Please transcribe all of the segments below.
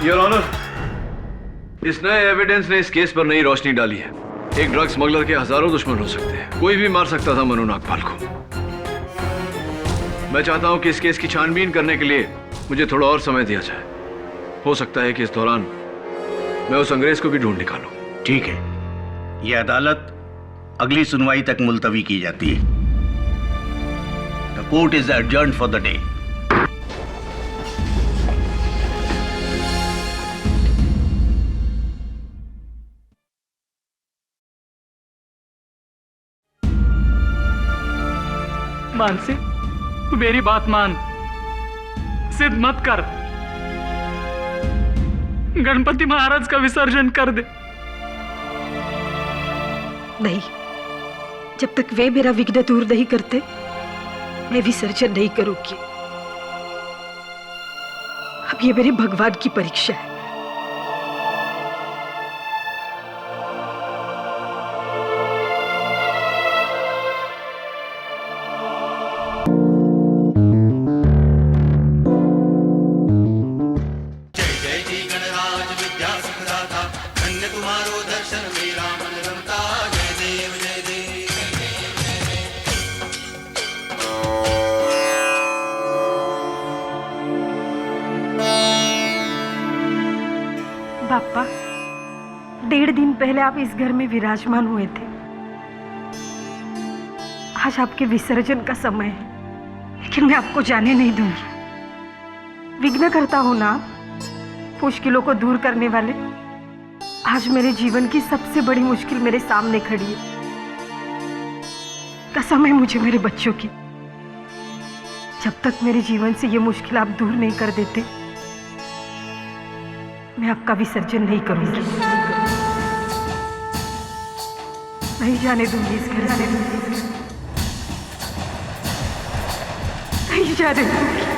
Your honour, इस नए evidence ने इस केस पर नई रोशनी डाली है। एक ड्रग स्मगलर के हजारों दुश्मन हो सकते हैं, कोई भी मार सकता था मनु नागपाल को। मैं चाहता हूं कि इस केस की छानबीन करने के लिए मुझे थोड़ा और समय दिया जाए। हो सकता है कि इस दौरान मैं उस अंग्रेज को भी ढूंढ निकालूं। ठीक है, यह अदालत अगली सुनवाई तक मुलतवी की जाती है। The court is adjourned for the day. Mansi, तू मेरी बात मान, जिद मत कर। गणपति महाराज का विसर्जन कर दे। नहीं, जब तक वे मेरा विघ्न दूर नहीं करते मैं विसर्जन नहीं करूंगी। अब ये मेरे भगवान की परीक्षा है। पापा, 1.5 दिन पहले आप इस घर में विराजमान हुए थे। आज आपके विसर्जन का समय है, लेकिन मैं आपको जाने नहीं दूंगी। विघ्न करता हो ना आप, मुश्किलों को दूर करने वाले। आज मेरे जीवन की सबसे बड़ी मुश्किल मेरे सामने खड़ी है। कसम है मुझे मेरे बच्चों की, जब तक मेरे जीवन से ये मुश्किल आप दूर नहीं कर देते मैं आपका विसर्जन नहीं करूंगी। नहीं जाने दूंगी इस घर से, नहीं जाने दूंगी।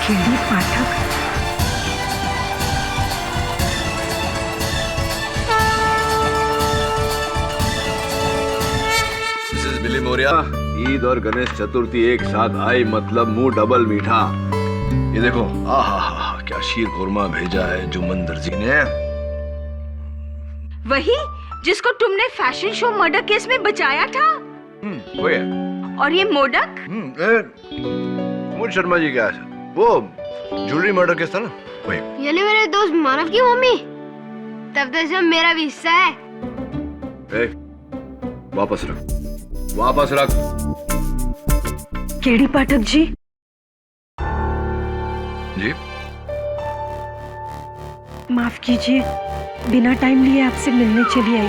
केडी पाठक, मिसेस बिली मौर्य, ईद और गणेश चतुर्थी एक साथ आई, मतलब मुंह डबल मीठा। ये देखो, आहा क्या शीर खुरमा भेजा है जुम्मन दर्जी ने। वही जिसको तुमने फैशन शो मर्डर केस में बचाया था। वो है। और ये मोदक? मोहन शर्मा जी क्या है? वो ज्वेलरी मर्डर केस था ना, वही। यानी मेरे दोस्त मानव की मम्मी? तब तो इसमें मेरा भी हिस्सा है। वापस रख, वापस रख। केडी पाठक जी। जी माफ कीजिए, बिना टाइम लिए आपसे मिलने चली आई।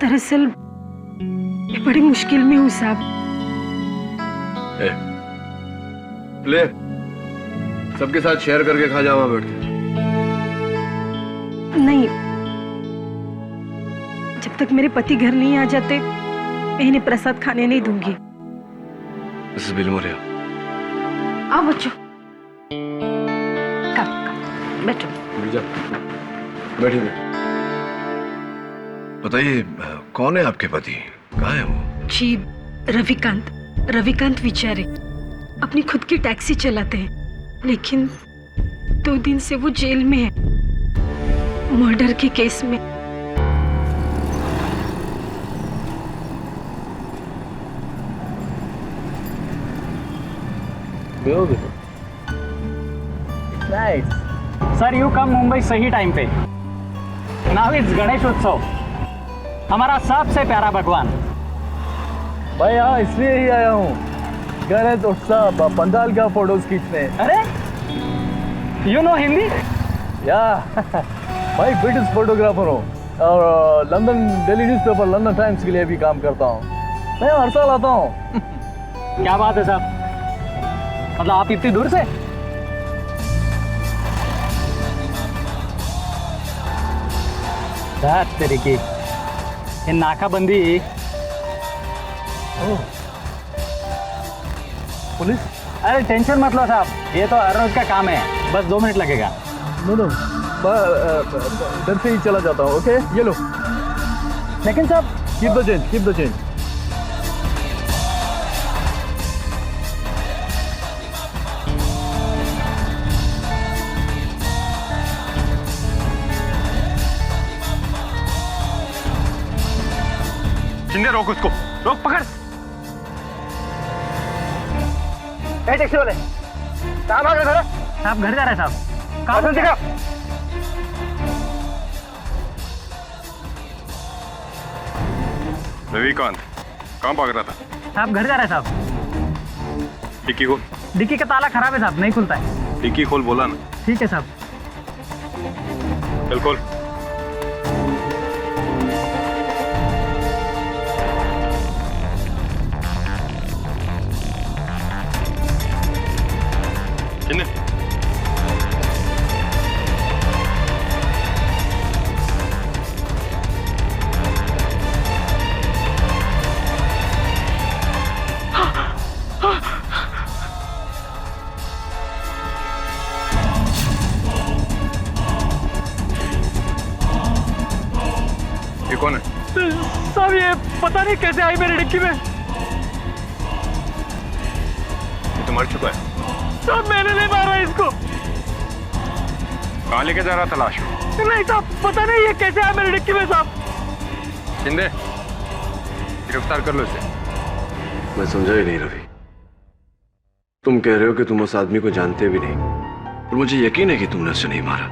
दरअसल मैं बड़ी मुश्किल में हूँ साहब। ले, सबके साथ शेयर करके खा जाओ बैठ के। नहीं, जब तक मेरे पति घर नहीं आ जाते मैं इन्हें प्रसाद खाने नहीं दूंगी। मिसेस बिली मौर्य, आओ बच्चों, बैठो। बैठिए। बताइए, कौन है आपके पति? कहाँ है वो? जी, रविकांत विचारे अपनी खुद की टैक्सी चलाते हैं, लेकिन 2 दिन से वो जेल में है, मर्डर के केस में। Nice. Sir, you come Mumbai सही टाइम पे। Now it's गणेश उत्सव, हमारा सबसे प्यारा भगवान। भाई यहाँ इसलिए ही आया हूँ, गणेश उत्सव पंडाल का फोटोज खींचने। अरे, you know हिंदी? या भाई ब्रिटिश फोटोग्राफर हूँ, और London daily newspaper London times के लिए भी काम करता हूँ। मैं हर साल आता हूँ। क्या बात है साहब, मतलब आप इतनी दूर से? तरीके ये नाकाबंदी। पुलिस? अरे टेंशन मत लो साहब, ये तो हर रोज का काम है, बस 2 मिनट लगेगा। नो डर से ही चला जाता हूँ। ओके ये लो। लेकिन साहब कीप द चेंज। शिंदे रोक उसको, रोक, पकड़। टैक्सी वाले साहब आ गए। साहब घर जा रहे हैं साहब। कहाँ से दिखा? रविकांत कहाँ भाग रहा था? साहब घर जा रहे हैं साहब। डिक्की खोल। डिक्की का ताला खराब है साहब, नहीं खुलता है। डिक्की खोल बोला ना। ठीक है साहब। चल खोल। शिंदे ये कौन है? साहब ये पता नहीं कैसे आई मेरी डिक्की में। ये तो मर चुका है। साहब मैंने नहीं मारा इसको। कहाँ लेके जा रहा था लाश? नहीं साहब पता नहीं ये कैसे आया मेरी डिक्की में साहब। शिंदे गिरफ्तार कर लो इसे। मैं समझा ही नहीं रवि, तुम कह रहे हो कि तुम उस आदमी को जानते भी नहीं, और मुझे यकीन है कि तुमने उसे नहीं मारा,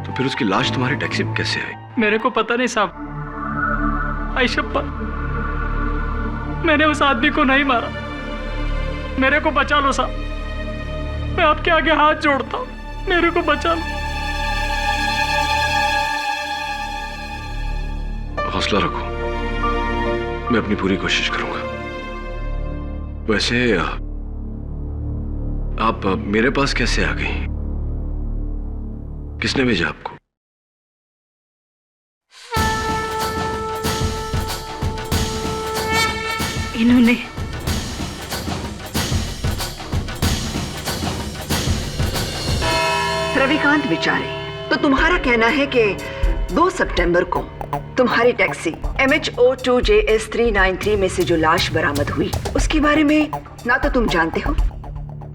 तो फिर उसकी लाश तुम्हारी टैक्सी में कैसे आई? मेरे को पता नहीं साहब। आई शपथ, मैंने उस आदमी को नहीं मारा। मेरे को बचा लो साहब, मैं आपके आगे हाथ जोड़ता हूँ, मेरे को बचा लो। हौसला रखो, मैं अपनी पूरी कोशिश करूंगा। वैसे आप मेरे पास कैसे आ गई? किसने भेजा आपको? इन्होंने। रविकांत बेचारे, तो तुम्हारा कहना है कि 2 सितंबर को तुम्हारी टैक्सी MHO2JS 393 में से जो लाश बरामद हुई उसके बारे में ना तो तुम जानते हो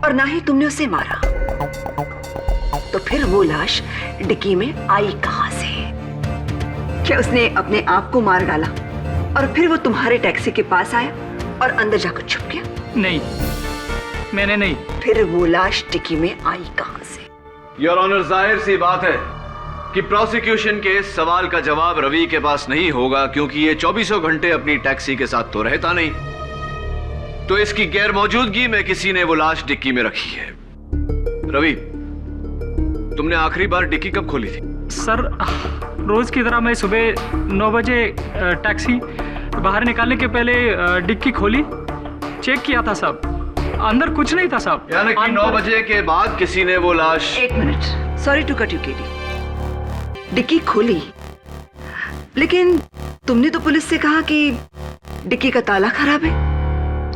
और ना ही तुमने उसे मारा, तो फिर वो लाश डिक्की में आई कहां से? क्या उसने अपने आप को मार डाला और फिर वो तुम्हारे टैक्सी के पास आया और अंदर जाकर छुप गया? नहीं, मैंने नहीं। फिर वो लाश डिक्की में आई कहां से? योर ऑनर, जाहिर सी बात है कि प्रोसिक्यूशन के इस सवाल का जवाब रवि के पास नहीं होगा, क्योंकि ये 24 घंटे अपनी टैक्सी के साथ तो रहता नहीं, तो इसकी गैर मौजूदगी में किसी ने वो लाश डिक्की में रखी है। रवि, तुमने आखिरी बार डिक्की कब खोली थी? सर रोज की तरह मैं सुबह 9 बजे टैक्सी बाहर निकालने के पहले डिक्की खोली, चेक किया था साहब, अंदर कुछ नहीं था साहब। यानी कि 9 बजे के बाद किसी ने वो लाश। 1 minute, sorry to cut you KD. डिक्की खोली, लेकिन तुमने तो पुलिस से कहा कि डिक्की का ताला खराब है,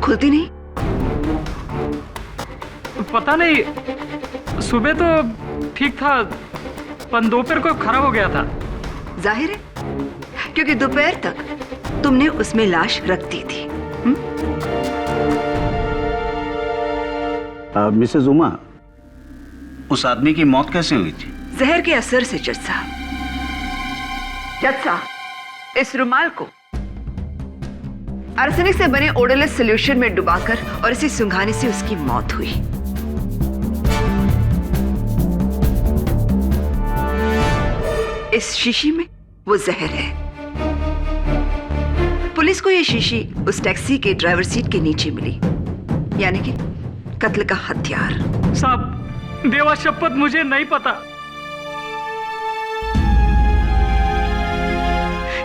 खुलती नहीं। पता नहीं, सुबह तो ठीक था पर दोपहर को खराब हो गया था। जाहिर है, क्योंकि दोपहर तक तुमने उसमें लाश रख दी थी। मिसेज उमा, उस आदमी की मौत कैसे हुई थी? जहर के असर से जज साहब। जज साहब, इस रुमाल को आर्सेनिक से बने ओडोलेस सॉल्यूशन में डुबाकर और इसे सुंघाने से उसकी मौत हुई। इस शीशी में वो जहर है। पुलिस को यह शीशी उस टैक्सी के ड्राइवर सीट के नीचे मिली, यानी कि कत्ल का हथियार। साहब देवा शपथ मुझे नहीं पता।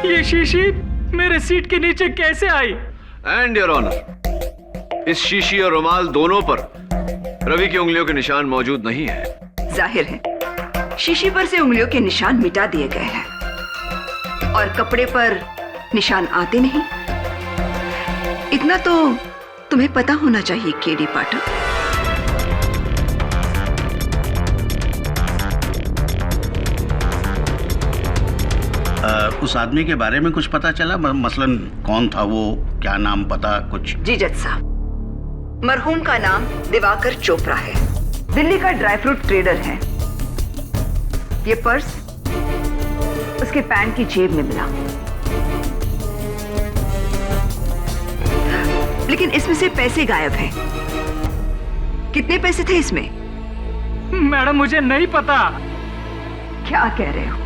ये शीशी मेरे सीट के नीचे कैसे आई? एंड योर ऑनर, इस शीशी और रुमाल दोनों पर रवि की उंगलियों के निशान मौजूद नहीं है। जाहिर है शीशी पर से उंगलियों के निशान मिटा दिए गए हैं और कपड़े पर निशान आते नहीं। इतना तो तुम्हें पता होना चाहिए केडी पाठक। उस आदमी के बारे में कुछ पता चला? मसलन कौन था वो, क्या नाम, पता कुछ? जी जज साहब, मरहूम का नाम दिवाकर चोपड़ा है, दिल्ली का ड्राई फ्रूट ट्रेडर है। ये पर्स उसके पैंट की जेब में मिला, लेकिन इसमें से पैसे गायब हैं। कितने पैसे थे इसमें? मैडम मुझे नहीं पता। क्या कह रहे हो?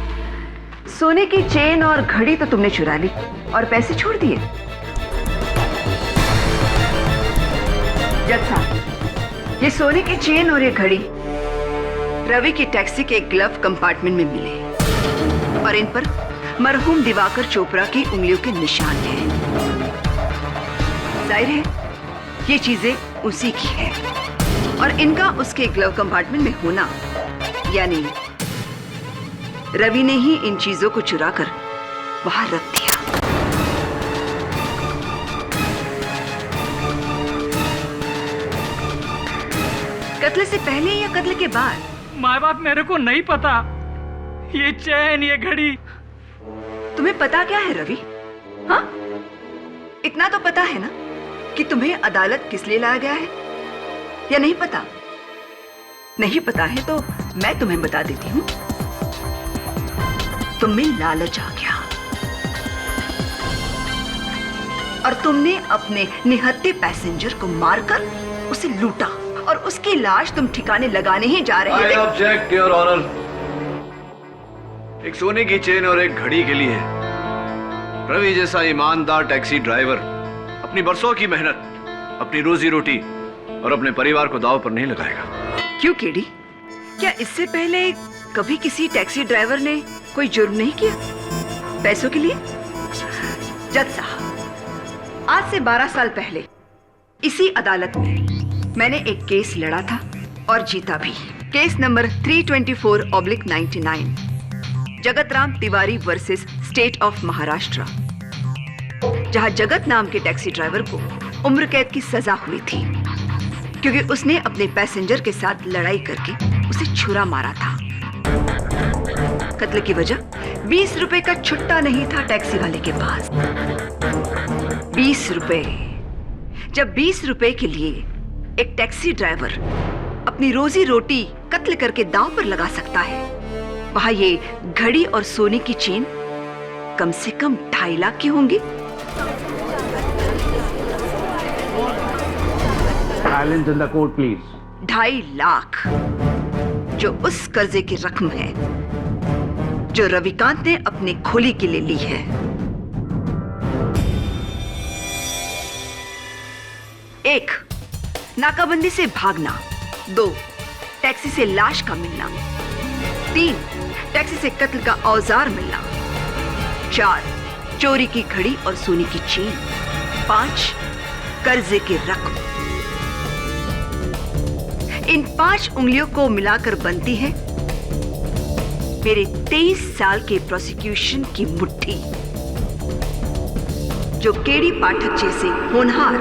सोने की चेन और घड़ी तो तुमने चुरा ली और पैसे छोड़ दिए। जज साहब, ये सोने की चेन और ये घड़ी रवि की टैक्सी के ग्लव कंपार्टमेंट में मिले और इन पर मरहूम दिवाकर चोपड़ा की उंगलियों के निशान हैं। जाहिर है ये चीजें उसी की है और इनका उसके ग्लव कंपार्टमेंट में होना यानी रवि ने ही इन चीजों को चुराकर वहां रख दिया। कत्ल से पहले या कत्ल के बाद? माँ बाप मेरे को नहीं पता। ये चैन, ये घड़ी। तुम्हें पता क्या है रवि? हाँ, इतना तो पता है ना कि तुम्हें अदालत किस लिए लाया गया है, या नहीं पता? नहीं पता है तो मैं तुम्हें बता देती हूँ। तुम्हें लालच आ गया और तुमने अपने निहत्थे पैसेंजर को मारकर उसे लूटा और उसकी लाश तुम ठिकाने लगाने ही जा रहे थे। I object, your honour. एक सोने की चेन और एक घड़ी के लिए रवि जैसा ईमानदार टैक्सी ड्राइवर अपनी बरसों की मेहनत, अपनी रोजी रोटी और अपने परिवार को दांव पर नहीं लगाएगा। क्यों केडी? क्या इससे पहले कभी किसी टैक्सी ड्राइवर ने कोई जुर्म नहीं किया पैसों के लिए? जज साहब, आज से 12 साल पहले इसी अदालत में मैंने एक केस लड़ा था और जीता भी। Case number 324/99, Jagat Ram Tiwari versus state of Maharashtra, जहां जगत नाम के टैक्सी ड्राइवर को उम्र कैद की सजा हुई थी क्योंकि उसने अपने पैसेंजर के साथ लड़ाई करके उसे छुरा मारा था। कत्ल की वजह 20 रुपए का छुट्टा नहीं था टैक्सी वाले के पास। 20 रुपए। जब 20 रुपए के लिए एक टैक्सी ड्राइवर अपनी रोजी रोटी कत्ल करके दांव पर लगा सकता है, वहां ये घड़ी और सोने की चेन कम से कम 2.5 लाख की होंगी। Silence in the court, please. 2.5 lakh, जो उस कर्जे की रकम है जो रविकांत ने अपने खोली के लिए ली है। 1, नाकाबंदी से भागना। 2, टैक्सी से लाश का मिलना। 3, टैक्सी से कत्ल का औजार मिलना। 4, चोरी की घड़ी और सोने की चेन। 5, कर्जे की रकम। इन 5 उंगलियों को मिलाकर बनती है मेरे 23 साल के प्रोसिक्यूशन की मुट्ठी, जो केडी पाठक जैसे होनहार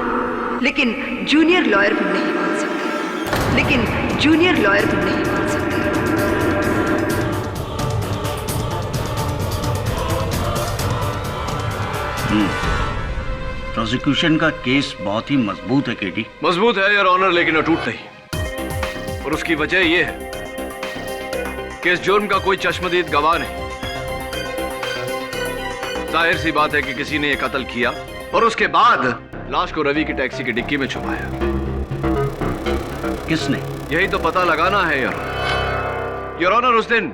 लेकिन जूनियर लॉयर भी नहीं बन सकते। प्रोसिक्यूशन का केस बहुत ही मजबूत है केडी। मजबूत है योर ऑनर, लेकिन अटूट नहीं। और उसकी वजह यह है कि इस जुर्म का कोई चश्मदीद गवाह नहीं। जाहिर सी बात है कि किसी ने यह कत्ल किया और उसके बाद लाश को रवि की टैक्सी की डिक्की में छुपाया। किसने? यही तो पता लगाना है योर ऑनर। उस दिन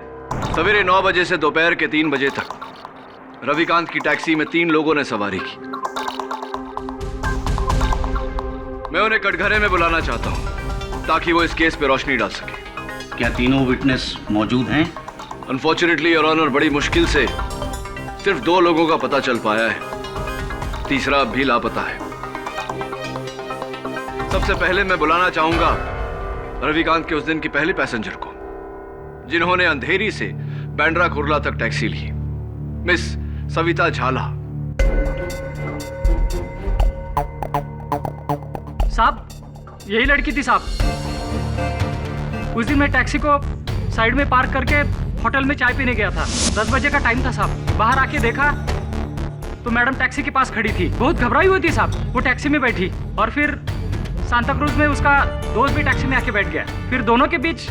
सवेरे 9 बजे से दोपहर के 3 बजे तक रविकांत की टैक्सी में 3 लोगों ने सवारी की। मैं उन्हें कटघरे में बुलाना चाहता हूं ताकि वो इस केस पे रोशनी डाल सके। क्या तीनों विटनेस मौजूद हैं? अनफॉर्चुनेटली योर ऑनर, बड़ी मुश्किल से सिर्फ 2 लोगों का पता चल पाया है, तीसरा अब भी लापता है। सबसे पहले मैं बुलाना चाहूंगा रविकांत के उस दिन की पहली पैसेंजर को, जिन्होंने अंधेरी से बैंड्रा कुर्ला तक टैक्सी ली, मिस सविता झाला। साहब, यही लड़की थी साहब। उस दिन मैं टैक्सी को साइड में पार्क करके होटल में चाय पीने गया था। 10 बजे का टाइम था साहब। बाहर आके देखा तो मैडम टैक्सी के पास खड़ी थी, बहुत घबराई हुई थी साहब। वो टैक्सी में बैठी और फिर सांता क्रूज में उसका दोस्त भी टैक्सी में आके बैठ गया। फिर दोनों के बीच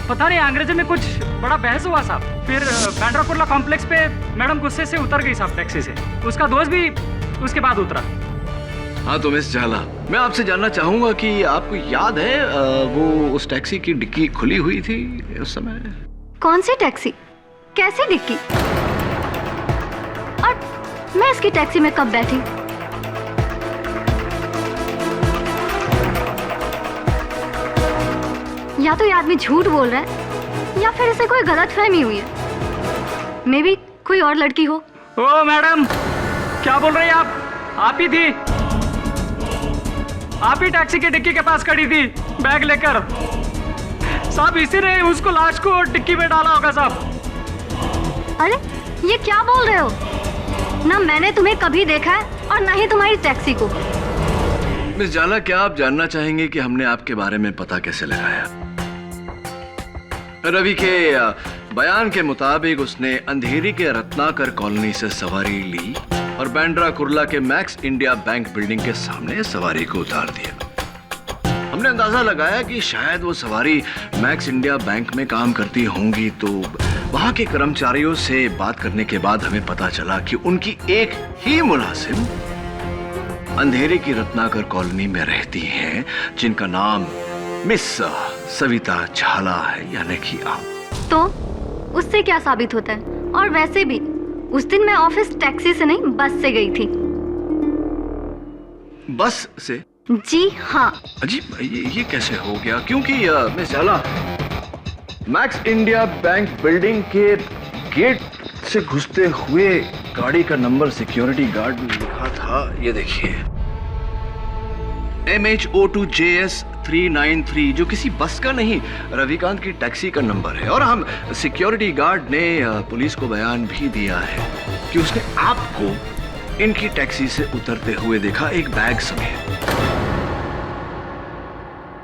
पता नहीं अंग्रेजी में कुछ बड़ा बहस हुआ साहब। फिर बैंड्रा कुर्ला कॉम्प्लेक्स पे मैडम गुस्से से उतर गई साहब टैक्सी से। उसका दोस्त भी उसके बाद उतरा। हाँ तो मिस झाला, मैं आपसे जानना चाहूंगा कि आपको याद है वो उस टैक्सी की डिक्की खुली हुई थी उस समय? कौन सी टैक्सी? कैसी डिक्की? और मैं इसकी टैक्सी में कब बैठी? या तो ये आदमी झूठ बोल रहा है या फिर इसे कोई गलतफहमी हुई है। मे बी कोई और लड़की हो। ओ मैडम, क्या बोल रही हैं आप? आप ही थी, आप ही टैक्सी की डिक्की के पास खड़ी थी बैग लेकर साहब। इसी ने उसको लाश को डिक्की में डाला होगा साहब। अरे ये क्या बोल रहे हो? ना मैंने तुम्हें कभी देखा है और ना ही तुम्हारी टैक्सी को। मिस झाला, क्या आप जानना चाहेंगे कि हमने आपके बारे में पता कैसे लगाया? रवि के बयान के मुताबिक उसने अंधेरी के रत्नाकर कॉलोनी से सवारी ली और बैंड्रा कुर्ला के मैक्स इंडिया बैंक बिल्डिंग के सामने सवारी को उतार दिया। हमने अंदाजा लगाया कि शायद वो सवारी मैक्स इंडिया बैंक में काम करती होंगी, तो वहां के कर्मचारियों से बात करने के बाद हमें पता चला कि उनकी एक ही मुलाजिम अंधेरे की रत्नाकर कॉलोनी में रहती हैं, जिनका नाम मिस सविता झाला है, यानी कि आप। तो उससे क्या साबित होता है? और वैसे भी उस दिन मैं ऑफिस टैक्सी से नहीं बस से गई थी। बस से? जी हाँ। अजीब, ये कैसे हो गया? क्योंकि मिस झाला, मैक्स इंडिया बैंक बिल्डिंग के गेट से घुसते हुए गाड़ी का नंबर सिक्योरिटी गार्ड में लिखा था, ये देखिए, MH02JS 393, जो किसी बस का नहीं, रविकांत की टैक्सी का नंबर है। और हम सिक्योरिटी गार्ड ने पुलिस को बयान भी दिया है कि उसने आपको इनकी टैक्सी से उतरते हुए देखा, एक बैग समेत।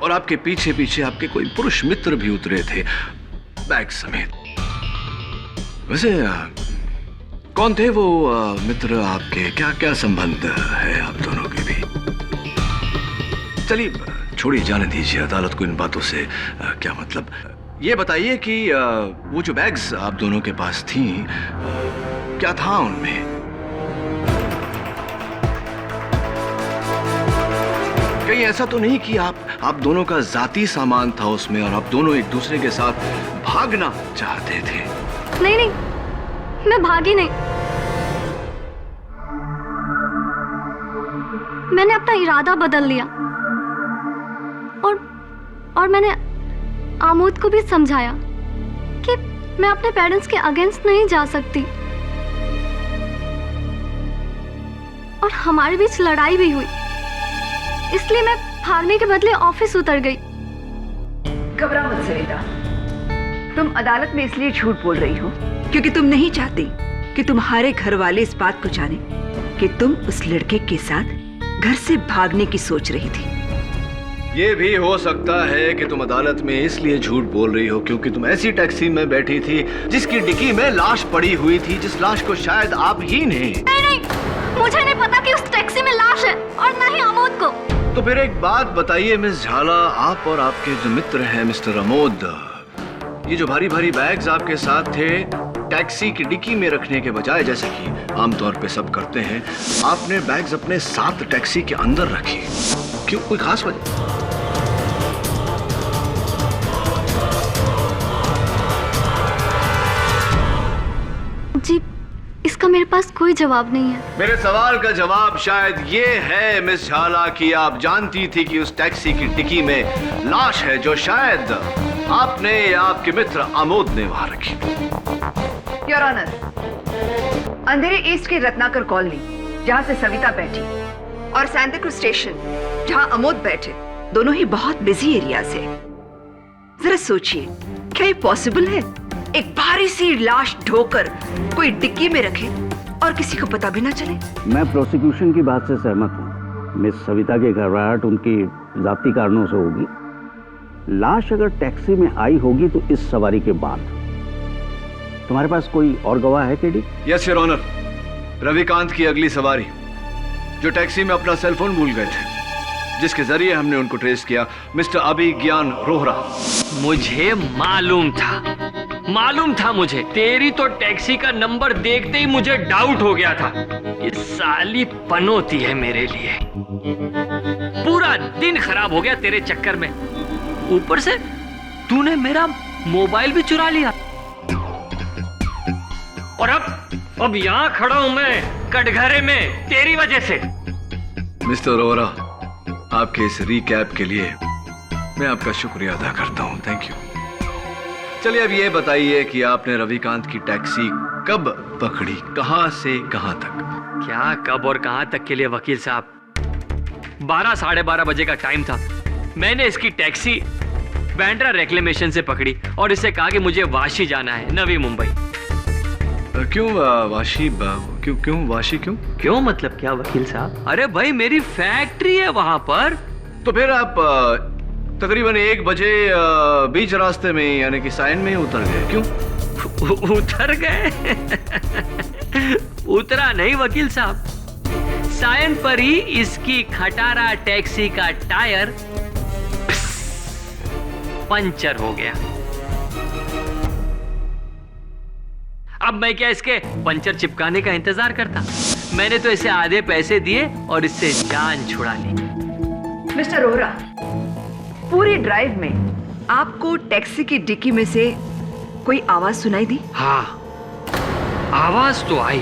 और आपके पीछे पीछे आपके कोई पुरुष मित्र भी उतरे थे बैग समेत। वैसे कौन थे वो मित्र आपके? क्या क्या संबंध है आप दोनों के भी? चलिए छोड़िए, जाने दीजिए, अदालत को इन बातों से क्या मतलब। ये बताइए कि वो जो बैग्स आप दोनों के पास थी, क्या था उनमें? कहीं ऐसा तो नहीं कि आप दोनों का जाती सामान था उसमें और आप दोनों एक दूसरे के साथ भागना चाहते थे? नहीं नहीं, मैं भागी नहीं। मैंने अपना इरादा बदल लिया और मैंने आमोद को भी समझाया कि मैं अपने पेरेंट्स के अगेंस्ट नहीं जा सकती। और हमारे बीच लड़ाई भी हुई, इसलिए मैं भागने के बदले ऑफिस उतर गई। घबरा मत सविता, तुम अदालत में इसलिए झूठ बोल रही हो क्योंकि तुम नहीं चाहती कि तुम्हारे घर वाले इस बात को जाने कि तुम उस लड़के के साथ घर से भागने की सोच रही थी। ये भी हो सकता है कि तुम अदालत में इसलिए झूठ बोल रही हो क्योंकि तुम ऐसी टैक्सी में बैठी थी जिसकी डिक्की में लाश पड़ी हुई थी, जिस लाश को शायद आप ही ने। नहीं, मुझे नहीं पता कि उस टैक्सी में लाश है और ना ही आमोद को। तो फिर एक बात बताइए मिस झाला, आप और आपके जो मित्र हैं मिस्टर अमोद, ये जो भारी भारी बैग्स आपके साथ थे, टैक्सी की डिक्की में रखने के बजाय, जैसे कि आमतौर पे सब करते हैं, आपने बैग्स अपने साथ टैक्सी के अंदर रखे। क्यों, कोई खास वजह? जी, इसका मेरे पास कोई जवाब नहीं है। मेरे सवाल का जवाब शायद ये है मिस झाला कि आप जानती थी कि उस टैक्सी की डिक्की में लाश है जो शायद आपने या आपके मित्र आमोद ने वहां रखी। योर ऑनर, अंधेरे ईस्ट के रत्नाकर कॉलोनी, जहाँ से सविता बैठी, और सैंताक्रूज स्टेशन, जहाँ अमोद बैठे, दोनों ही बहुत बिजी एरियाज है। जरा सोचिए, क्या ये पॉसिबल है? एक भारी सी लाश ढोकर कोई डिक्की में रखे और किसी को पता भी ना चले। मैं प्रोसिक्यूशन की बात से सहमत हूँ। मिस सविता की घबराहट उनकी जाती कारणों से होगी। लाश अगर टैक्सी में आई होगी तो इस सवारी के बाद। तुम्हारे पास कोई और गवाह है KD? Yes your honour, Ravikant की अगली सवारी जो टैक्सी में अपना सेलफोन भूल गए थे, जिसके जरिए हमने उनको ट्रेस किया, मिस्टर अभिज्ञान रोहरा। मुझे मालूम था मुझे। तेरी तो टैक्सी का नंबर देखते ही मुझे डाउट हो गया था। ये साली पनौती है मेरे लिए। पूरा दिन खराब हो गया तेरे चक्कर में। ऊपर से तूने मेरा मोबाइल भी चुरा लिया। और अब यहाँ खड़ा हूं मैं कटघरे में तेरी वजह से। मिस्टर रोहरा, आपके इस रिकैप के लिए मैं आपका शुक्रिया अदा करता हूं। Thank you. चलिए अब ये बताइए कि आपने रविकांत की टैक्सी कब पकड़ी, कहां से कहां तक? क्या कब और कहां तक के लिए वकील साहब? 12 साढ़े 12 बजे का टाइम था। मैंने इसकी टैक्सी बैंड्रा रेक्लेमेशन से पकड़ी और इससे कहा कि मुझे वाशी जाना है, नवी मुंबई। क्यों वाशी? क्यों वाशी? क्यों मतलब क्या वकील साहब? अरे भाई मेरी फैक्ट्री है वहां पर। तो फिर आप तकरीबन 1 बजे बीच रास्ते में यानी कि सायन में ही उतर गए। क्यों उतर गए? उतरा नहीं वकील साहब, सायन पर ही इसकी खटारा टैक्सी का टायर पंचर हो गया। अब मैं क्या इसके पंचर चिपकाने का इंतजार करता? मैंने तो इसे आधे पैसे दिए और इससे जान छुड़ा ली। मिस्टर रोहरा, पूरी ड्राइव में आपको टैक्सी की डिक्की में से कोई आवाज सुनाई दी? हाँ, आवाज तो आई।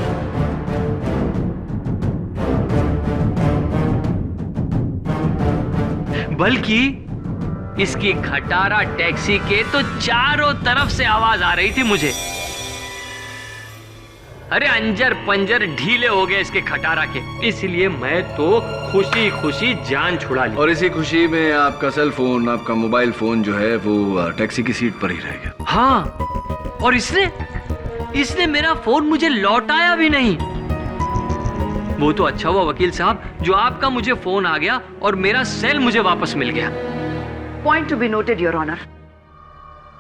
बल्कि इसकी खटारा टैक्सी के तो चारों तरफ से आवाज आ रही थी मुझे। अरे अंजर पंजर ढीले हो गए इसके खटारा के, इसलिए मैं तो खुशी खुशी जान छुड़ा ली। और इसी खुशी में आपका सेल फोन, आपका मोबाइल फोन जो है वो टैक्सी की सीट पर ही रह गया। हाँ, और इसने मेरा फोन मुझे लौटाया भी नहीं। वो तो अच्छा हुआ वकील साहब जो आपका मुझे फोन आ गया और मेरा सेल मुझे वापस मिल गया। Point to be noted your honour,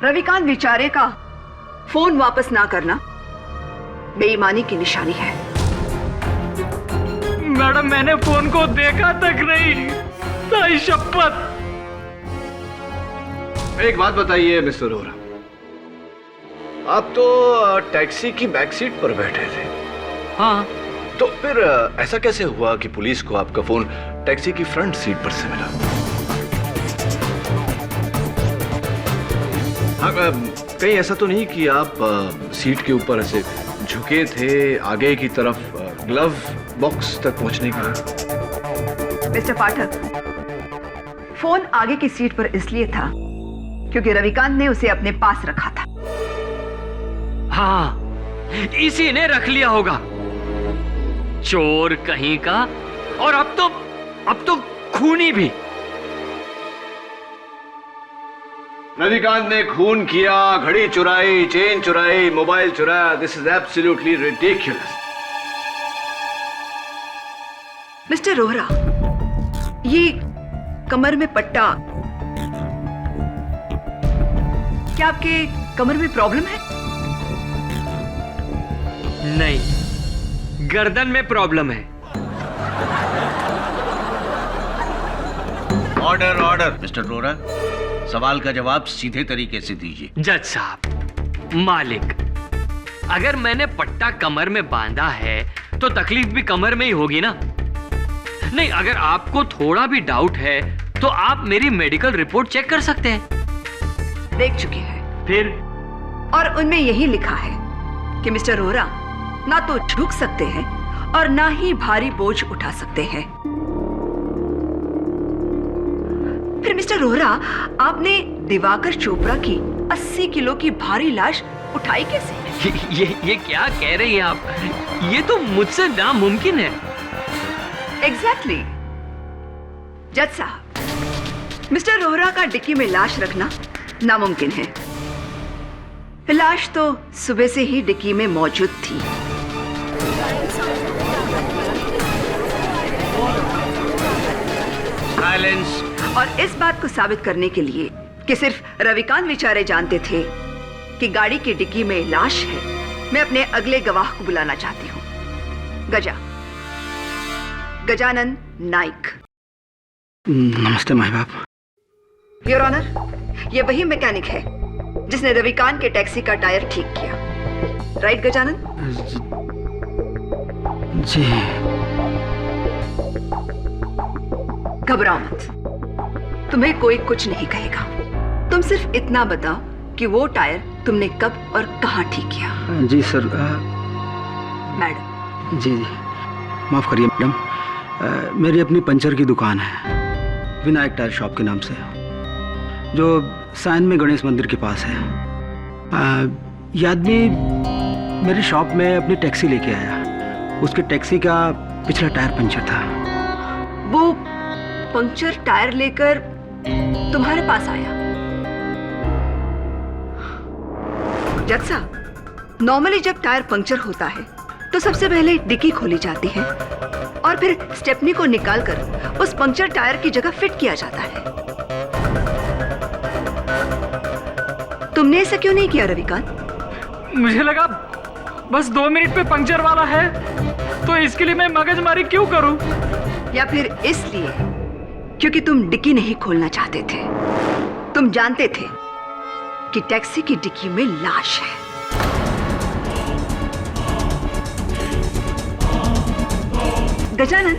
Ravikant बेचारे का फोन वापस ना करना बेईमानी की निशानी है। मैडम मैंने फोन को देखा तक नहीं, ताई शपथ। एक बात बताइए मिस्टर रोहरा, आप तो टैक्सी की बैक सीट पर बैठे थे। हाँ, तो फिर ऐसा कैसे हुआ कि पुलिस को आपका फोन टैक्सी की फ्रंट सीट पर से मिला? हाँ, कहीं ऐसा तो नहीं कि आप सीट के ऊपर ऐसे झुके थे आगे की तरफ ग्लव बॉक्स तक पहुंचने के लिए? मिस्टर पाठक, फोन आगे की सीट पर इसलिए था क्योंकि रविकांत ने उसे अपने पास रखा था। हाँ, इसी ने रख लिया होगा, चोर कहीं का। और अब तो खूनी भी। रविकांत ने खून किया, घड़ी चुराई, चेन चुराई, मोबाइल चुराया। This is absolutely ridiculous. Mister Rohra, ये कमर में पट्टा, क्या आपके कमर में प्रॉब्लम है? नहीं, गर्दन में प्रॉब्लम है। Order order. मिस्टर रोहरा, सवाल का जवाब सीधे तरीके से दीजिए। जज साहब, मालिक, अगर मैंने पट्टा कमर में बांधा है तो तकलीफ भी कमर में ही होगी ना? नहीं, अगर आपको थोड़ा भी डाउट है तो आप मेरी मेडिकल रिपोर्ट चेक कर सकते हैं। देख चुके हैं। फिर? और उनमें यही लिखा है कि मिस्टर रोहरा ना तो झुक सकते हैं और ना ही भारी बोझ उठा सकते हैं। फिर मिस्टर रोहरा, आपने दिवाकर चोपड़ा की 80 किलो की भारी लाश उठाई कैसे? ये क्या कह रही हैं आप? ये तो मुझसे नामुमकिन है। एग्जैक्टली। जज साहब, मिस्टर रोहरा का डिक्की में लाश रखना नामुमकिन है। लाश तो सुबह से ही डिक्की में मौजूद थी। साइलेंस। और इस बात को साबित करने के लिए कि सिर्फ रविकांत विचारे जानते थे कि गाड़ी की डिक्की में लाश है, मैं अपने अगले गवाह को बुलाना चाहती हूँ। गजानन नाइक। नमस्ते माई बाप। योर ऑनर, ये वही मैकेनिक है जिसने रविकांत के टैक्सी का टायर ठीक किया। राइट गजानन? जी। घबराओ मत, तुम्हें कोई कुछ नहीं कहेगा। तुम सिर्फ इतना बताओ कि वो टायर तुमने कब और कहां ठीक किया। जी सर। मैडम। जी जी, माफ़ करिए मैडम, मेरी अपनी पंचर की दुकान है, विनायक टायर शॉप के नाम से, जो साइन में गणेश मंदिर के पास है। ये आदमी मेरी शॉप में अपनी टैक्सी लेके आया। उसके टैक्सी का पिछला टायर पंचर था। वो पंचर टायर लेकर तुम्हारे पास आया? जज साहब, नॉर्मली जब टायर पंक्चर होता है तो सबसे पहले डिक्की खोली जाती है और फिर स्टेपनी को निकालकर उस पंक्चर टायर की जगह फिट किया जाता है। तुमने ऐसा क्यों नहीं किया रविकांत? मुझे लगा बस 2 मिनट पे पंक्चर वाला है, तो इसके लिए मैं मगजमारी क्यों करूं? या फिर इसलिए क्योंकि तुम डिक्की नहीं खोलना चाहते थे? तुम जानते थे कि टैक्सी की डिक्की में लाश है। गजानन,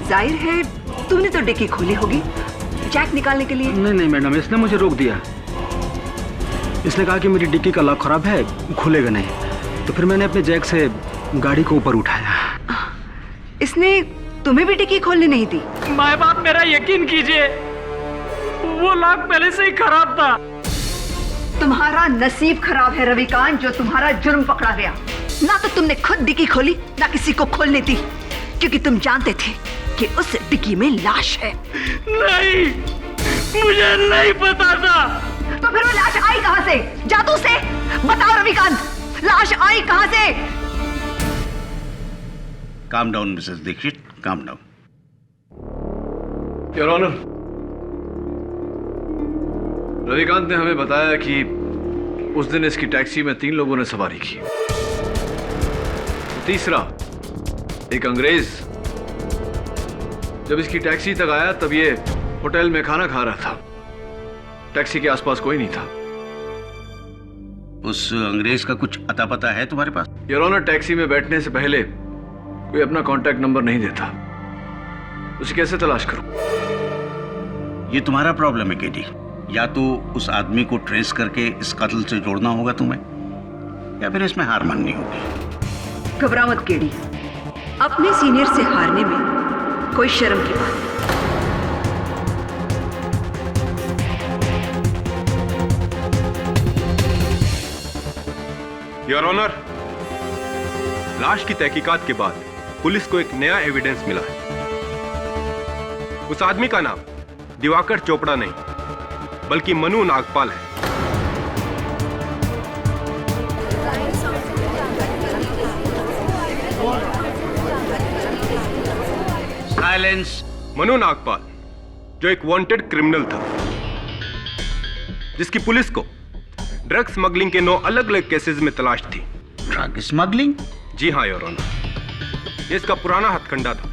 जाहिर है तुमने तो डिक्की खोली होगी जैक निकालने के लिए। नहीं नहीं मैडम, इसने मुझे रोक दिया। इसने कहा कि मेरी डिक्की का लॉक खराब है, खुलेगा नहीं। तो फिर मैंने अपने जैक से गाड़ी को ऊपर उठाया। इसने तुम्हें भी डिक्की खोलने नहीं दी? माए बाप, मेरा यकीन कीजिए, वो लॉक पहले से ही खराब था। तुम्हारा नसीब खराब है रविकांत, जो तुम्हारा जुर्म पकड़ा गया। ना तो तुमने खुद डिक्की खोली, ना किसी को खोलने दी, क्योंकि तुम जानते थे कि उस डिक्की में लाश है। नहीं, मुझे नहीं पता था। तो फिर वो लाश आई कहां से? जादू से? बताओ रविकांत, लाश आई कहां से? Calm down Mrs Dixit, calm down. Your honour, Ravikant ने हमें बताया कि उस दिन इसकी टैक्सी में 3 लोगों ने सवारी की। तीसरा एक अंग्रेज जब इसकी टैक्सी तक आया तब ये होटल में खाना खा रहा था। टैक्सी के आसपास कोई नहीं था। उस अंग्रेज का कुछ अता पता है तुम्हारे पास? योर ऑनर, टैक्सी में बैठने से पहले कोई अपना कांटेक्ट नंबर नहीं देता। उसे कैसे तलाश करूं? ये तुम्हारा प्रॉब्लम है केडी। या तो उस आदमी को ट्रेस करके इस कत्ल से जोड़ना होगा तुम्हें, या फिर इसमें हार माननी होगी। घबराओ मत केडी, अपने सीनियर से हारने में कोई शर्म की बात नहीं। योर ऑनर, लाश की तहकीकात के बाद पुलिस को एक नया एविडेंस मिला है। उस आदमी का नाम दिवाकर चोपड़ा नहीं बल्कि मनु नागपाल है। साइलेंस। मनु नागपाल जो एक वांटेड क्रिमिनल था, जिसकी पुलिस को ड्रग स्मगलिंग के 9 अलग अलग केसेस में तलाश थी। Drug smuggling? जी हाँ योर ऑनर, ये इसका पुराना हथकंडा था।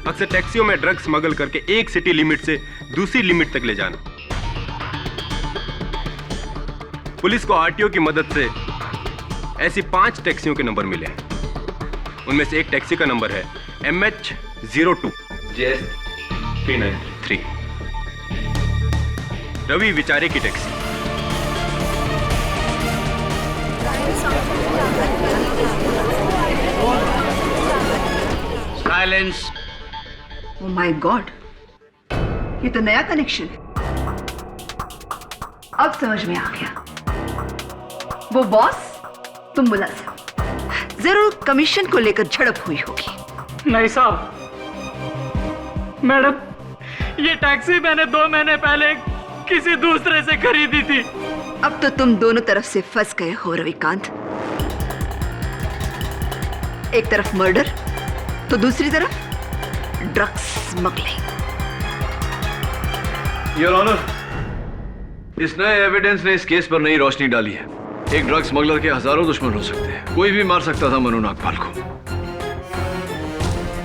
अक्सर टैक्सियों में ड्रग स्मगल करके एक सिटी लिमिट से दूसरी लिमिट तक ले जाना। पुलिस को आरटीओ की मदद से ऐसी 5 टैक्सियों के नंबर मिले हैं। उनमें से एक टैक्सी का नंबर है MH02 JS 393, रवि विचारे की taxi. Silence. Oh my God, ये तो नया कनेक्शन है। अब समझ में आ गया। वो बॉस, तुम मुलाजिम। जरूर कमीशन को लेकर झड़प हुई होगी। नहीं साहब, मैडम, ये टैक्सी मैंने 2 महीने पहले किसी दूसरे से खरीदी थी। अब तो तुम दोनों तरफ से फंस गए हो रविकांत। एक तरफ मर्डर तो दूसरी तरफ ड्रग्स स्मगलिंग। योर ऑनर, इस नए एविडेंस ने इस केस पर नई रोशनी डाली है। एक ड्रग स्मगलर के हजारों दुश्मन हो सकते हैं, कोई भी मार सकता था मनु नागपाल को।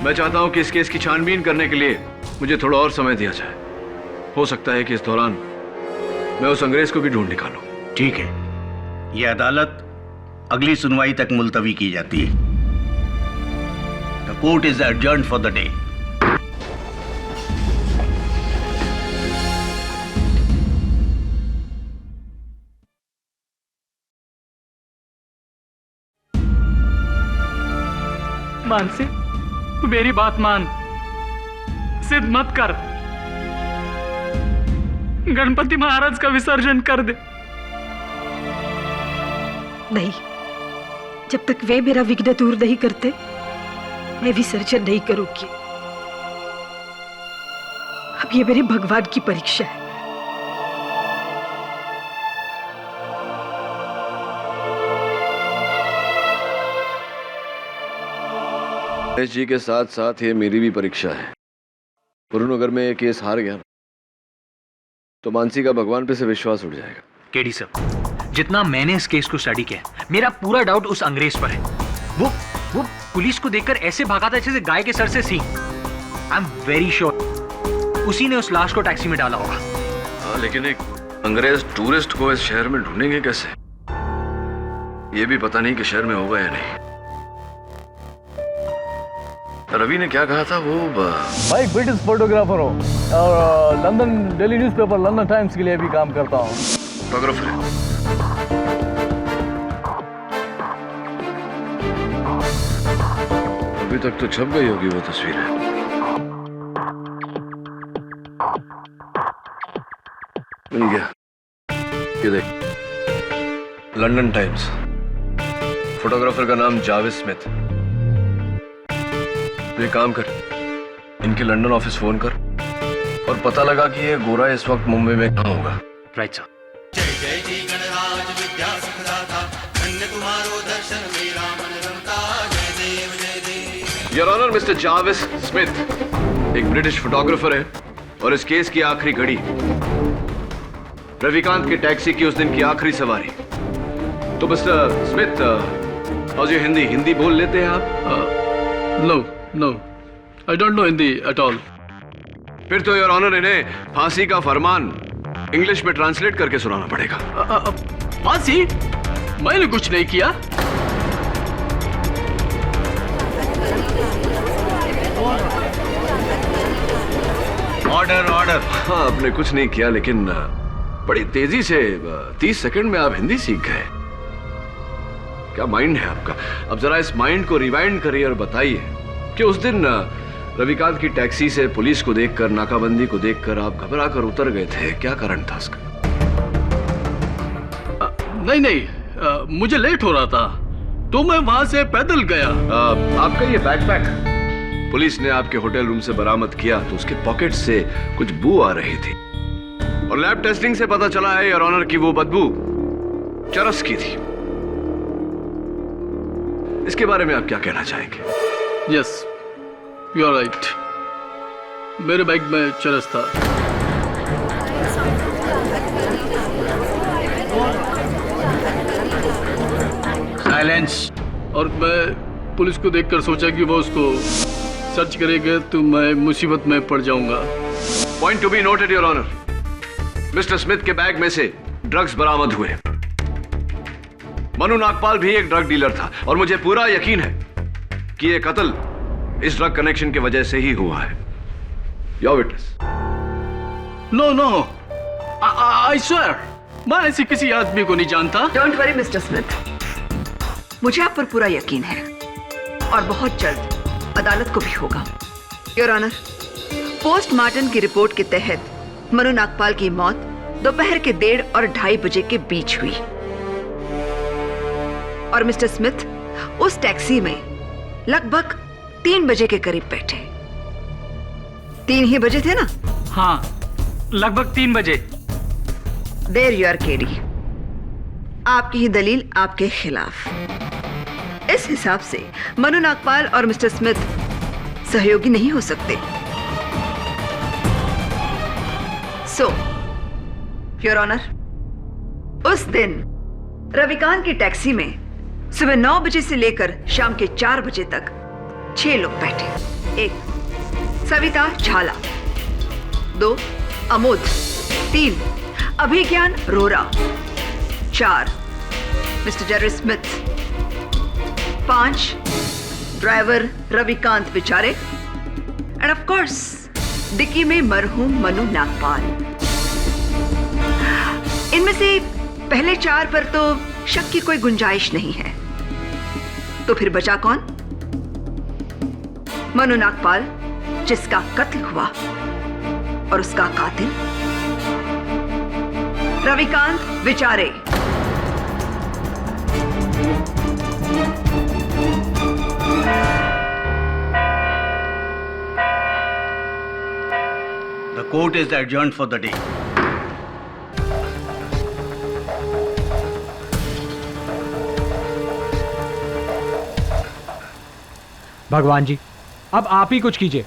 मैं चाहता हूं कि इस केस की छानबीन करने के लिए मुझे थोड़ा और समय दिया जाए। हो सकता है कि इस दौरान मैं उस अंग्रेज को भी ढूंढ निकालूं। ठीक है, यह अदालत अगली सुनवाई तक मुलतवी की जाती है। The court is adjourned for the day. Mansi, तू मेरी बात मान, जिद मत कर, गणपति महाराज का विसर्जन कर दे। नहीं, जब तक वे मेरा विघ्न दूर नहीं करते, मैं विसर्जन नहीं करूंगी। अब ये मेरे भगवान की परीक्षा है। गणेश जी के साथ साथ ये मेरी भी परीक्षा है। वरुण, अगर मैं ये केस हार गया तो मानसी का भगवान पे से विश्वास उठ जाएगा। केडी सर, जितना मैंने इस केस को स्टडी किया, मेरा पूरा डाउट उस अंग्रेज पर है। वो पुलिस को देखकर ऐसे भागा था जैसे गाय के सर से सींग। आई एम वेरी श्योर उसी ने उस लाश को टैक्सी में डाला होगा। हाँ, लेकिन एक अंग्रेज टूरिस्ट को इस शहर में ढूंढेंगे कैसे? ये भी पता नहीं कि शहर में होगा या नहीं। रवि ने क्या कहा था वो? मैं एक ब्रिटिश फोटोग्राफर हूँ और London daily newspaper London times के लिए भी काम करता हूँ। फोटोग्राफर है। अभी तक तो छप गई होगी वो तस्वीरें। मिल गया, ये देख, लंदन टाइम्स। फोटोग्राफर का नाम जावेद स्मिथ। तो ये काम कर, इनके लंदन ऑफिस फोन कर और पता लगा कि ये गोरा इस वक्त मुंबई में कहाँ होगा। Right sir. जय जय जी गणराज विद्या सुखदाता, धन्य तुम्हारो दर्शन मेरा मन रमता। जय देव जय देव। Your honour, mister Javed Smith एक ब्रिटिश फोटोग्राफर है और इस केस की आखिरी घड़ी, रविकांत के टैक्सी की उस दिन की आखिरी सवारी। तो मिस्टर स्मिथ, और जो हिंदी बोल लेते हैं आप? No, I don't know Hindi at all. फिर तो योर ऑनर इन्हें फांसी का फरमान इंग्लिश में ट्रांसलेट करके सुनाना पड़ेगा। फांसी? मैंने कुछ नहीं किया। ऑर्डर। हाँ, आपने कुछ नहीं किया, लेकिन बड़ी तेजी से 30 सेकंड में आप हिंदी सीख गए। क्या माइंड है आपका? अब जरा इस माइंड को रिवाइंड करिए और बताइए कि उस दिन रविकांत की टैक्सी से पुलिस को देखकर, नाकाबंदी को देखकर आप घबरा कर उतर गए थे। क्या कारण था इसका? नहीं, मुझे लेट हो रहा था तो मैं वहां से पैदल गया। आपका ये बैकपैक पुलिस ने आपके होटल रूम से बरामद किया तो उसके पॉकेट से कुछ बू आ रही थी और लैब टेस्टिंग से पता चला है योर ऑनर की वो बदबू चरस की थी। इसके बारे में आप क्या कहना चाहेंगे? Yes, you are right. मेरे बैग में चरस था। साइलेंस। और मैं पुलिस को देखकर सोचा कि वो उसको सर्च करेगा तो मैं मुसीबत में पड़ जाऊंगा। Point to be noted your honour, mister Smith के बैग में से ड्रग्स बरामद हुए। मनु नागपाल भी एक ड्रग डीलर था और मुझे पूरा यकीन है कि यह कत्ल इस ड्रग कनेक्शन की वजह से ही हुआ है। Your witness. No, I swear, मैं ऐसे किसी आदमी को नहीं जानता। डोंट वरी मिस्टर स्मिथ, मुझे आप पर पूरा यकीन है और बहुत जल्द अदालत को भी होगा। योर ऑनर, पोस्टमार्टम की रिपोर्ट के तहत मनु नागपाल की मौत दोपहर के 1:30 और 2:30 बजे के बीच हुई। और मिस्टर स्मिथ उस टैक्सी में लगभग 3 बजे के करीब बैठे। 3 ही बजे थे ना? हाँ, लगभग 3 बजे। There you are KD. आपकी ही दलील आपके खिलाफ। इस हिसाब से मनु नागपाल और मिस्टर स्मिथ सहयोगी नहीं हो सकते। सो योर ऑनर, उस दिन रविकांत की टैक्सी में सुबह 9 बजे से लेकर शाम के 4 बजे तक 6 लोग बैठे। 1 सविता झाला, 2 अमोद, 3 अभिज्ञान रोरा, 4 mister Jerry Smith, 5 driver Ravikant बिचारे, एंड ऑफ कोर्स डिक्की में मरहूम मनु नागपाल। इनमें से पहले 4 पर तो शक की कोई गुंजाइश नहीं है। तो फिर बचा कौन? मनु नागपाल, जिसका कत्ल हुआ, और उसका कातिल रविकांत बिचारे। The court is adjourned for the day. भगवान जी, अब आप ही कुछ कीजिए,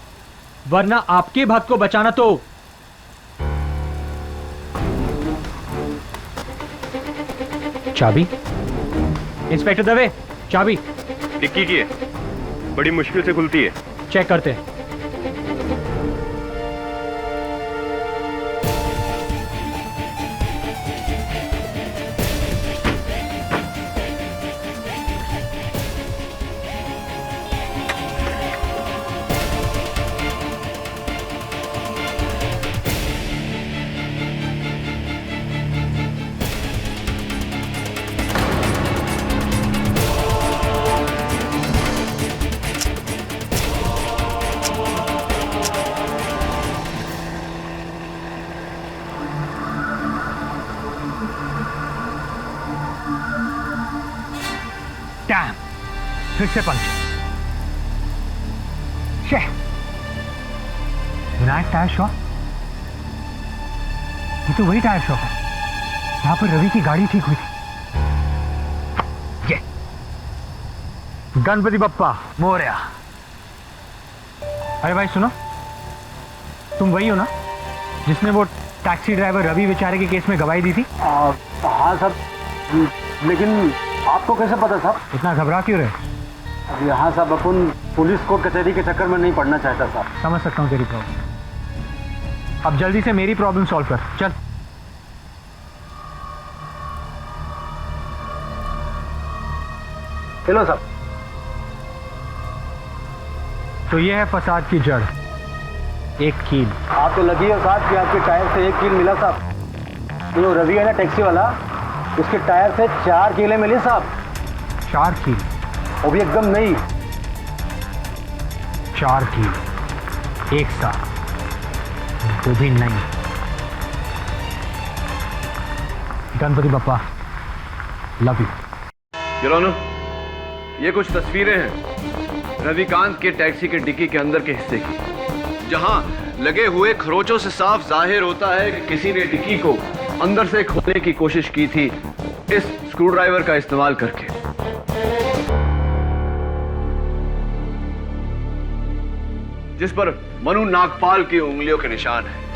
वरना आपके भक्त को बचाना तो। चाबी? इंस्पेक्टर दवे, चाबी। डिक्की की है, बड़ी मुश्किल से खुलती है। चेक करते हैं। डैम, फिर से पंक्चर। विनायक टायर शॉप, ये तो वही टायर शॉप है जहां पर रवि की गाड़ी ठीक हुई थी। ये गणपति बप्पा मोरया। अरे भाई सुनो, तुम वही हो ना जिसने वो टैक्सी ड्राइवर रवि बेचारे के केस में गवाही दी थी? हाँ साहब, लेकिन आपको कैसे पता साहब? इतना घबरा क्यों रहे? अभी हाँ साहब, अपन पुलिस कोर्ट कचहरी के चक्कर में नहीं पड़ना चाहता साहब। समझ सकता हूँ तेरी प्रॉब्लम। अब जल्दी से मेरी प्रॉब्लम सॉल्व कर, चल। हेलो साहब। तो ये है फसाद की जड़, एक कील। आप तो लगी हो साहब कि आपके टायर से 1 कील मिला साहब। जो रवि है ना टैक्सी वाला, उसके टायर से 4 कीलें मिली साहब। 4 कील? वो भी एकदम नहीं। 4 कील एक साथ, वो भी नहीं। Ganpati Bappa, love you. Your honour, ये कुछ तस्वीरें हैं रविकांत के टैक्सी के डिक्की के अंदर के हिस्से की, जहां लगे हुए खरोचों से साफ जाहिर होता है कि किसी ने डिक्की को अंदर से खोलने की कोशिश की थी इस स्क्रूड्राइवर का इस्तेमाल करके। जिस पर मनु नागपाल की उंगलियों के निशान है।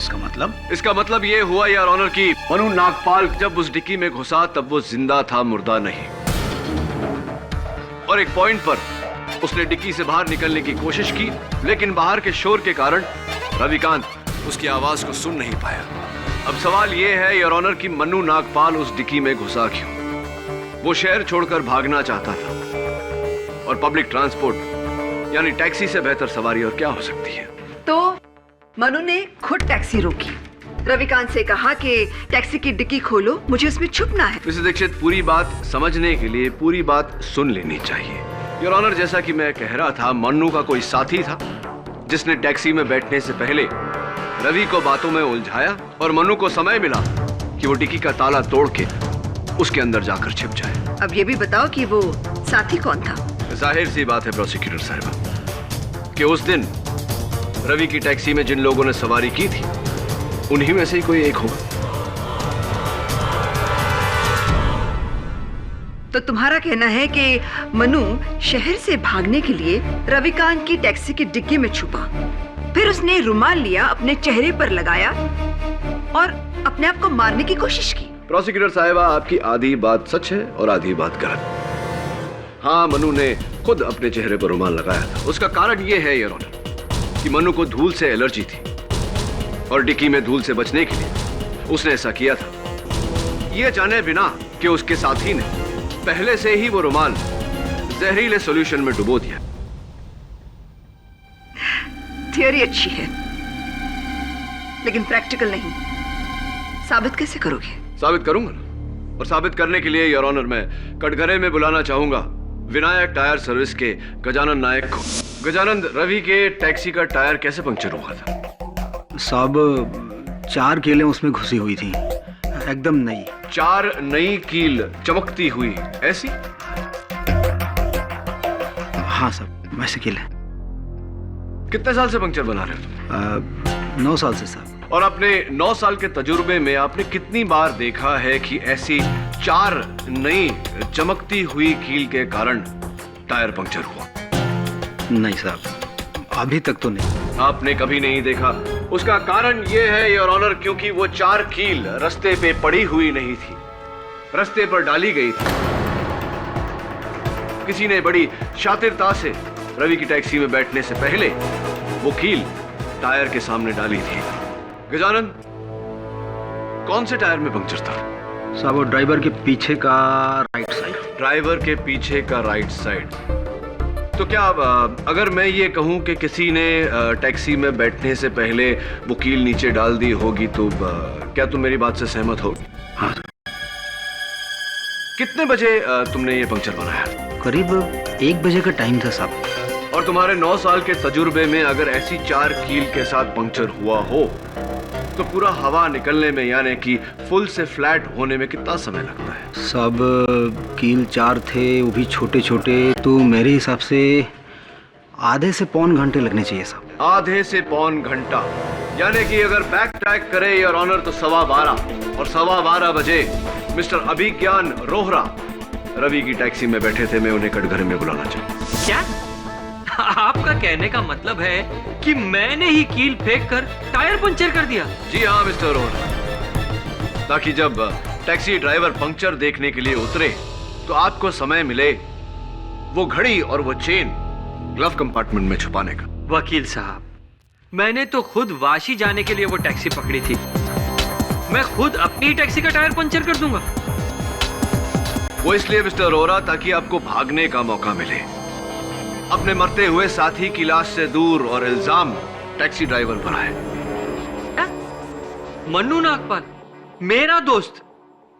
इसका मतलब ये हुआ यार ऑनर कि मनु नागपाल जब उस डिक्की में घुसा तब वो जिंदा था, मुर्दा नहीं। और एक पॉइंट पर उसने डिक्की से बाहर निकलने की कोशिश की, लेकिन बाहर के शोर के कारण रविकांत उसकी आवाज को सुन नहीं पाया। अब सवाल यह है योर ऑनर कि मनु नागपाल उस डिक्की में घुसा क्यों? वो शहर छोड़कर भागना चाहता था, और पब्लिक ट्रांसपोर्ट यानी टैक्सी से बेहतर सवारी और क्या हो सकती है? तो मनु ने खुद टैक्सी रोकी, रविकांत से कहा कि टैक्सी की डिक्की खोलो, मुझे उसमें छुपना है। मिसेस दीक्षित, पूरी बात समझने के लिए पूरी बात सुन लेनी चाहिए। योर ऑनर, जैसा कि मैं कह रहा था, मन्नू का कोई साथी था जिसने टैक्सी में बैठने से पहले रवि को बातों में उलझाया, और मन्नू को समय मिला कि वो डिक्की का ताला तोड़ के उसके अंदर जाकर छिप जाए। अब ये भी बताओ कि वो साथी कौन था? जाहिर सी बात है प्रोसिक्यूटर साहिबा कि उस दिन रवि की टैक्सी में जिन लोगों ने सवारी की थी उन्हीं में से ही कोई एक होगा। तो तुम्हारा कहना है कि मनु शहर से भागने के लिए रविकांत की टैक्सी की डिक्की में छुपा, फिर उसने रुमाल लिया, अपने चेहरे पर लगाया और अपने आप को मारने की कोशिश की। प्रोसिक्यूटर साहिबा, आपकी आधी बात सच है और आधी बात गलत। हाँ, मनु ने खुद अपने चेहरे पर रुमाल लगाया था। उसका कारण यह है योर ऑनर कि मनु को धूल से एलर्जी थी और डिक्की में धूल से बचने के लिए उसने ऐसा किया था, यह जाने बिना कि उसके साथी ने पहले से ही वो रुमाल जहरीले सॉल्यूशन में डुबो दिया। थियरी अच्छी है लेकिन प्रैक्टिकल नहीं। साबित कैसे करोगे? साबित करूंगा ना, और साबित करने के लिए योर ऑनर मैं कटघरे में बुलाना चाहूंगा विनायक टायर सर्विस के गजानन नायक को। गजानन, रवि के टैक्सी का टायर कैसे पंक्चर हुआ था? साहब 4 कीलें उसमें घुसी हुई थी, एकदम नई। 4 नई कील चमकती हुई ऐसी? हाँ साहब, वैसे कील है। कितने साल से पंक्चर बना रहे हो तुम? 9 साल से साहब। और अपने 9 साल के तजुर्बे में आपने कितनी बार देखा है कि ऐसी 4 नई चमकती हुई कील के कारण टायर पंक्चर हुआ? नहीं साहब, अभी तक तो नहीं। आपने कभी नहीं देखा? उसका कारण यह है योर ऑनर क्योंकि वो 4 कील रास्ते पे पड़ी हुई नहीं थी, रास्ते पर डाली गई थी। किसी ने बड़ी शातिरता से रवि की टैक्सी में बैठने से पहले वो कील टायर के सामने डाली थी। गजानन, कौन से टायर में पंक्चर था? साहब वो ड्राइवर के पीछे का राइट साइड। ड्राइवर के पीछे का राइट साइड। तो क्या अगर मैं ये कहूं कि किसी ने टैक्सी में बैठने से पहले वो कील नीचे डाल दी होगी तो क्या तुम मेरी बात से सहमत होगी? हाँ। कितने बजे तुमने ये पंक्चर बनाया? करीब 1 बजे का टाइम था साहब। और तुम्हारे 9 साल के तजुर्बे में अगर ऐसी 4 कील के साथ पंक्चर हुआ हो तो पूरा हवा निकलने में यानी कि फुल से फ्लैट होने में कितना समय लगता है? सब कील 4 थे, वो भी छोटे छोटे, तो मेरे हिसाब से आधे से पौन घंटे लगने चाहिए साहब। आधे से पौन घंटा, यानी कि अगर बैक ट्रैक करे योर ऑनर तो 12:15 और 12:15 बजे मिस्टर अभिज्ञान रोहरा रवि की टैक्सी में बैठे थे। मैं उन्हें कटघरे में बुलाना चाहूँ। क्या आपका कहने का मतलब है कि मैंने ही कील फेंक कर टायर पंचर कर दिया? जी हाँ मिस्टर रोहरा, ताकि जब टैक्सी ड्राइवर पंक्चर देखने के लिए उतरे तो आपको समय मिले वो घड़ी और वो चेन ग्लव कंपार्टमेंट में छुपाने का। वकील साहब, मैंने तो खुद वाशी जाने के लिए वो टैक्सी पकड़ी थी। मैं खुद अपनी टैक्सी का टायर पंचर कर दूंगा। वो इसलिए मिस्टर रोहरा ताकि आपको भागने का मौका मिले, अपने मरते हुए साथी की लाश से दूर, और इल्जाम टैक्सी ड्राइवर पर आए। मन्नू नागपाल मेरा दोस्त,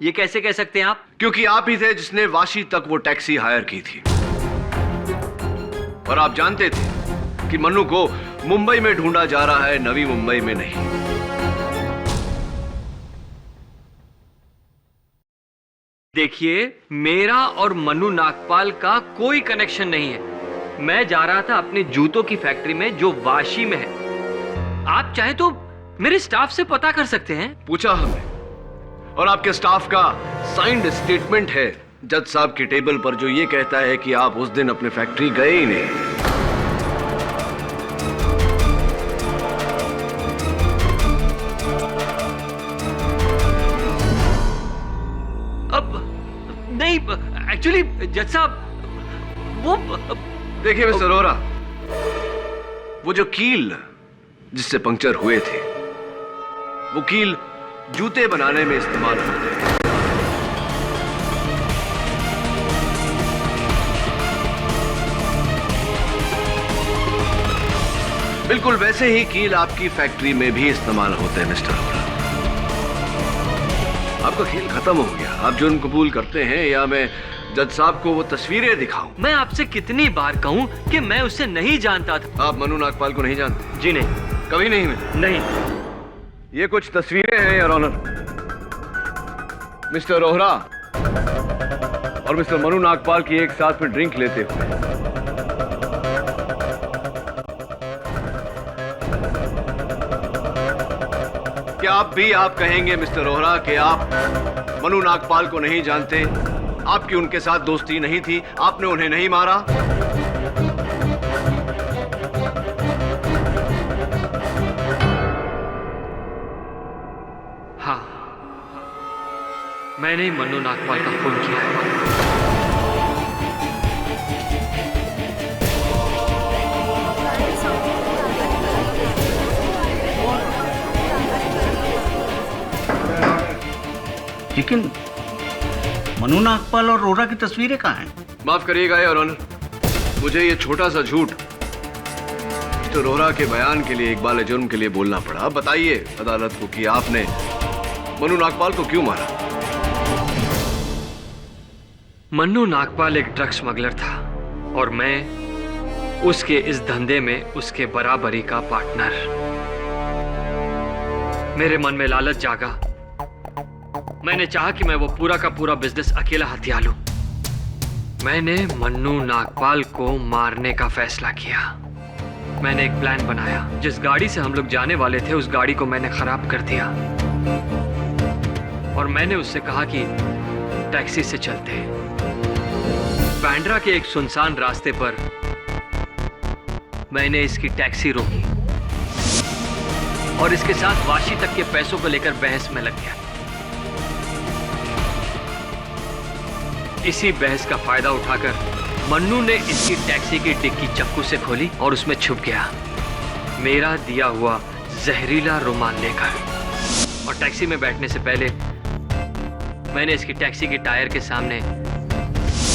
ये कैसे कह सकते हैं आप? क्योंकि आप ही थे जिसने वाशी तक वो टैक्सी हायर की थी और आप जानते थे कि मन्नू को मुंबई में ढूंढा जा रहा है, नवी मुंबई में नहीं। देखिए, मेरा और मन्नू नागपाल का कोई कनेक्शन नहीं है। मैं जा रहा था अपने जूतों की फैक्ट्री में जो वाशी में है। आप चाहे तो मेरे स्टाफ से पता कर सकते हैं। पूछा हमने, और आपके स्टाफ का साइंड स्टेटमेंट है जज साहब की टेबल पर जो ये कहता है कि आप उस दिन अपने फैक्ट्री गए ही नहीं। अब नहीं, एक्चुअली जज साहब वो देखिए मिस्टर रोहरा, वो जो कील जिससे पंक्चर हुए थे वो कील जूते बनाने में इस्तेमाल होते हैं। बिल्कुल वैसे ही कील आपकी फैक्ट्री में भी इस्तेमाल होते हैं मिस्टर रोहरा। आपका खेल खत्म हो गया। आप जुर्म कबूल करते हैं या मैं जज साहब को वो तस्वीरें दिखाऊं? मैं आपसे कितनी बार कहूं कि मैं उससे नहीं जानता था। आप मन्नू नागपाल को नहीं जानते? जी नहीं। कभी नहीं मिले? नहीं। ये कुछ तस्वीरें हैं योर ऑनर। मिस्टर रोहरा, और मिस्टर मनु नागपाल की एक साथ में ड्रिंक लेते हुए। क्या आप कहेंगे मिस्टर रोहरा कि आप मनु नागपाल को नहीं जानते? आपकी उनके साथ दोस्ती नहीं थी, आपने उन्हें नहीं मारा? हाँ, मैंने ही मनु नागपाल का खून किया है। लेकिन मनु नागपाल और रोहरा की तस्वीरें कहाँ हैं? माफ करिएगा योर ऑनर, मुझे ये छोटा सा झूठ मिस्टर रोहरा के बयान के लिए इकबाल जुर्म के लिए बोलना पड़ा। बताइए अदालत को कि आपने मनु नागपाल को क्यों मारा? मन्नू नागपाल एक ड्रग स्मगलर था और मैं उसके इस धंधे में उसके बराबरी का पार्टनर। मेरे मन में लालच जागा, मैंने चाहा कि मैं वो पूरा का पूरा बिजनेस अकेला हथिया लूं। मैंने मन्नू नागपाल को मारने का फैसला किया। मैंने एक प्लान बनाया। जिस गाड़ी से हम लोग जाने वाले थे उस गाड़ी को मैंने खराब कर दिया और मैंने उससे कहा कि टैक्सी से चलते। बांद्रा के एक सुनसान रास्ते पर मैंने इसकी टैक्सी रोकी और इसके साथ वाशी तक के पैसों को लेकर बहस में लग गया। इसी बहस का फायदा उठाकर मन्नू ने इसकी टैक्सी की डिक्की चाकू से खोली और उसमें छुप गया, मेरा दिया हुआ जहरीला रुमाल लेकर। और टैक्सी में बैठने से पहले मैंने इसकी टैक्सी के टायर के सामने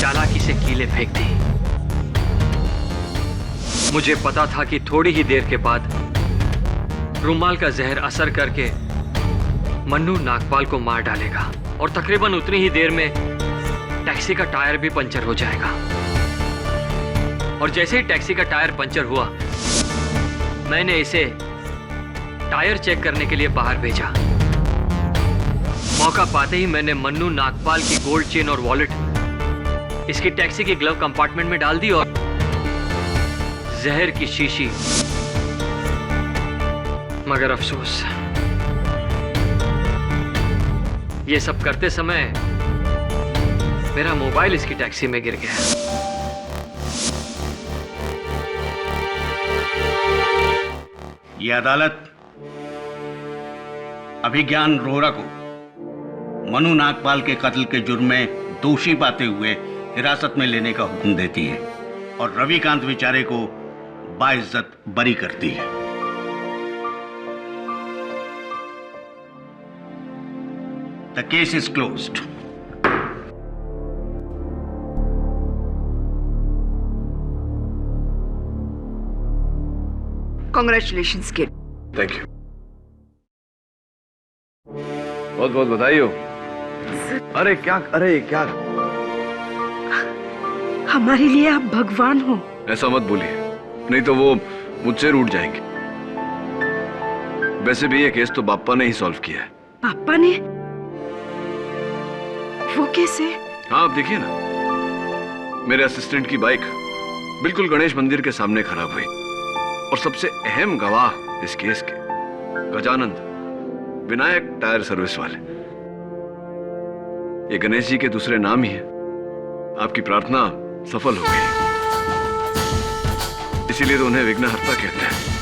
चालाकी से कीलें फेंक दी। मुझे पता था कि थोड़ी ही देर के बाद रुमाल का जहर असर करके मन्नू नागपाल को मार डालेगा और तकरीबन उतनी ही देर में टैक्सी का टायर भी पंचर हो जाएगा। और जैसे ही टैक्सी का टायर पंचर हुआ, मैंने इसे टायर चेक करने के लिए बाहर भेजा। मौका पाते ही मैंने मन्नू नागपाल की गोल्ड चेन और वॉलेट इसकी टैक्सी के ग्लव कंपार्टमेंट में डाल दी और जहर की शीशी। मगर अफसोस, ये सब करते समय मेरा मोबाइल इसकी टैक्सी में गिर गया। यह अदालत अभिज्ञान रोहरा को मनु नागपाल के कत्ल के जुर्म में दोषी पाते हुए हिरासत में लेने का हुक्म देती है और रविकांत विचारे को बाइज्जत बरी करती है। The case is closed. Congratulations kid. Thank you, बहुत बहुत बधाई हो। अरे क्या हमारे लिए आप भगवान हो। ऐसा मत बोलिए, नहीं तो वो मुझसे रूठ जाएंगे। वैसे भी ये केस तो बाप्पा ने ही सॉल्व किया है। पापा ने? वो कैसे? हाँ, आप देखिए ना, मेरे असिस्टेंट की बाइक बिल्कुल गणेश मंदिर के सामने खराब हुई और सबसे अहम गवाह इस केस के गजानंद विनायक टायर सर्विस वाले, ये गणेश जी के दूसरे नाम ही है। आपकी प्रार्थना सफल हो गई, इसीलिए तो उन्हें विघ्नहर्ता कहते हैं।